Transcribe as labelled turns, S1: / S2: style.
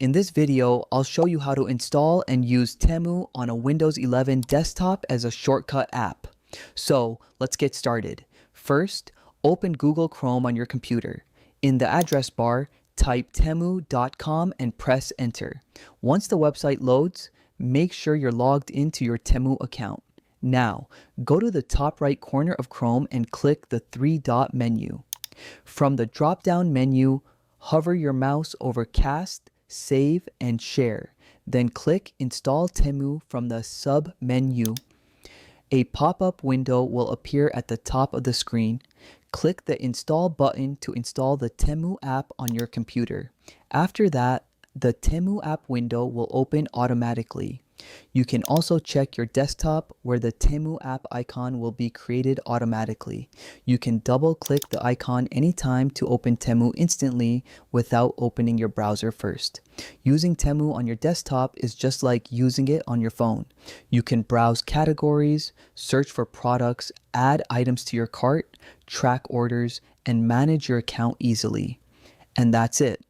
S1: In this video, I'll show you how to install and use Temu on a Windows 11 desktop as a shortcut app. So let's get started. First, open Google Chrome on your computer. In the address bar, type temu.com and press enter. Once the website loads, make sure you're logged into your Temu account. Now, go to the top right corner of Chrome and click the three-dot menu. From the drop-down menu, hover your mouse over Cast, Save, and Share. Then click Install Temu from the sub-menu. A pop-up window will appear at the top of the screen. Click the Install button to install the Temu app on your computer. After that, the Temu app window will open automatically. You can also check your desktop where the Temu app icon will be created automatically. You can double-click the icon anytime to open Temu instantly without opening your browser first. Using Temu on your desktop is just like using it on your phone. You can browse categories, search for products, add items to your cart, track orders, and manage your account easily. And that's it.